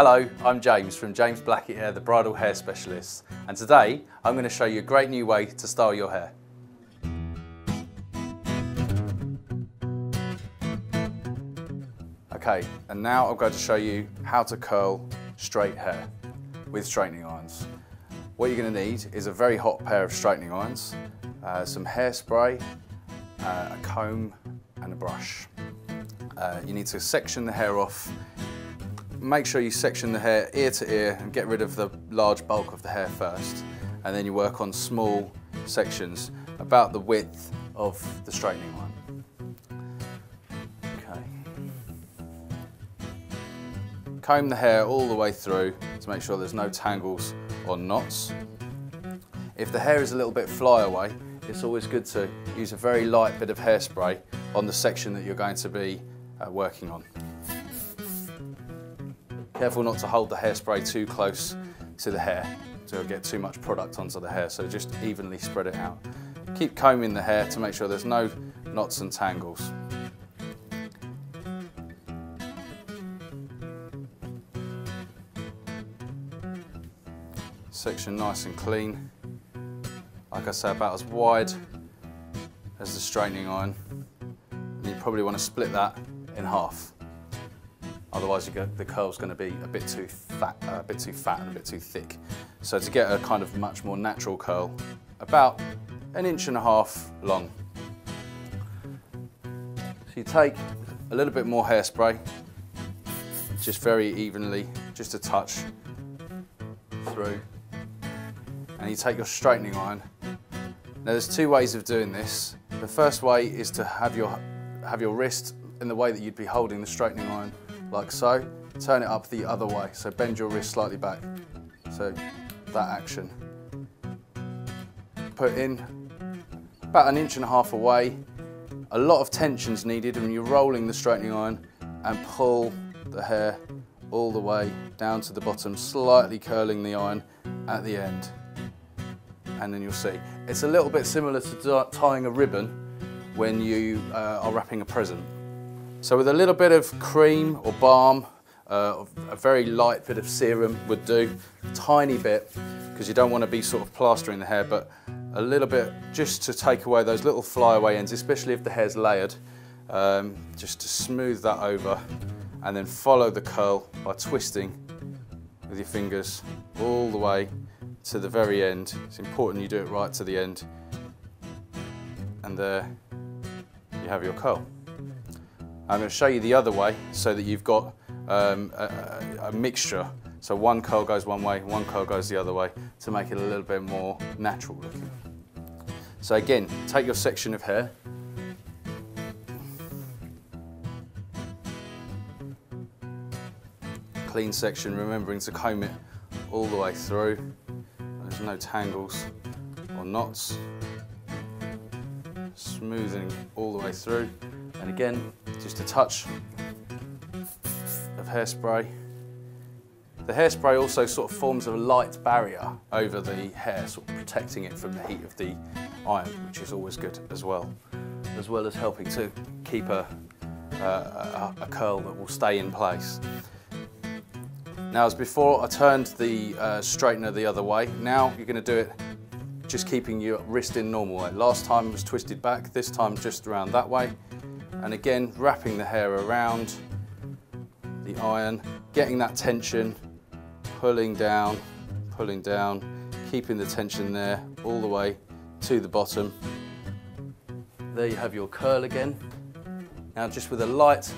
Hello, I'm James from James Blackett Hair, the bridal hair specialist, and today I'm going to show you a great new way to style your hair. Okay, and now I'm going to show you how to curl straight hair with straightening irons. What you're going to need is a very hot pair of straightening irons, some hairspray, a comb and a brush. You need to section the hair off. Make sure you section the hair ear to ear and get rid of the large bulk of the hair first, and then you work on small sections about the width of the straightening iron. Okay. Comb the hair all the way through to make sure there's no tangles or knots. If the hair is a little bit flyaway, it's always good to use a very light bit of hairspray on the section that you're going to be working on. Careful not to hold the hairspray too close to the hair, so you'll get too much product onto the hair, so just evenly spread it out. Keep combing the hair to make sure there's no knots and tangles. Section nice and clean. Like I say, about as wide as the straightening iron. And you probably want to split that in half. Otherwise the curl's going to be a bit too fat and a bit too thick. So to get a kind of much more natural curl, about 1.5 inches long. So you take a little bit more hairspray, just very evenly, just a touch through, and you take your straightening iron. Now there's two ways of doing this. The first way is to have your wrist in the way that you'd be holding the straightening iron, like so. Turn it up the other way, so bend your wrist slightly back. So that action. Put in about 1.5 inches away. A lot of tension's needed when you're rolling the straightening iron, and pull the hair all the way down to the bottom, slightly curling the iron at the end. And then you'll see. It's a little bit similar to tying a ribbon when you are wrapping a present. So with a little bit of cream or balm, a very light bit of serum would do, a tiny bit, because you don't want to be sort of plastering the hair, but a little bit just to take away those little flyaway ends, especially if the hair's layered, just to smooth that over, and then follow the curl by twisting with your fingers all the way to the very end. It's important you do it right to the end, and there you have your curl. I'm going to show you the other way so that you've got a mixture. So one curl goes one way, one curl goes the other way, to make it a little bit more natural looking. So again, take your section of hair, clean section, remembering to comb it all the way through. There's no tangles or knots. Smoothing all the way through. And again, just a touch of hairspray. The hairspray also sort of forms a light barrier over the hair, sort of protecting it from the heat of the iron, which is always good as well as helping to keep a curl that will stay in place. Now, as before, I turned the straightener the other way. Now you're going to do it just keeping your wrist in normal way. Last time was twisted back, this time just around that way. And again, wrapping the hair around the iron, getting that tension, pulling down, keeping the tension there all the way to the bottom. There you have your curl again. Now just with a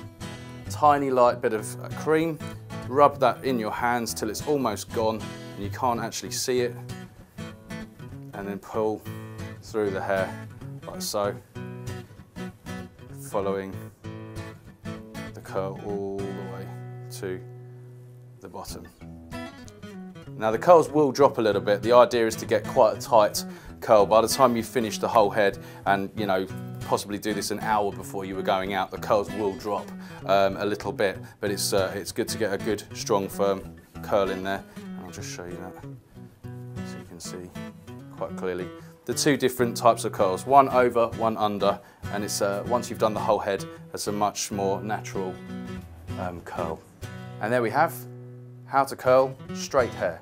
tiny light bit of cream, rub that in your hands till it's almost gone and you can't actually see it. And then pull through the hair like so, following the curl all the way to the bottom. Now the curls will drop a little bit. The idea is to get quite a tight curl. By the time you finish the whole head and possibly do this an hour before you were going out, the curls will drop a little bit, but it's good to get a good strong firm curl in there. And I'll just show you that so you can see quite clearly the two different types of curls, one over, one under, and it's once you've done the whole head, it's a much more natural curl. And there we have how to curl straight hair.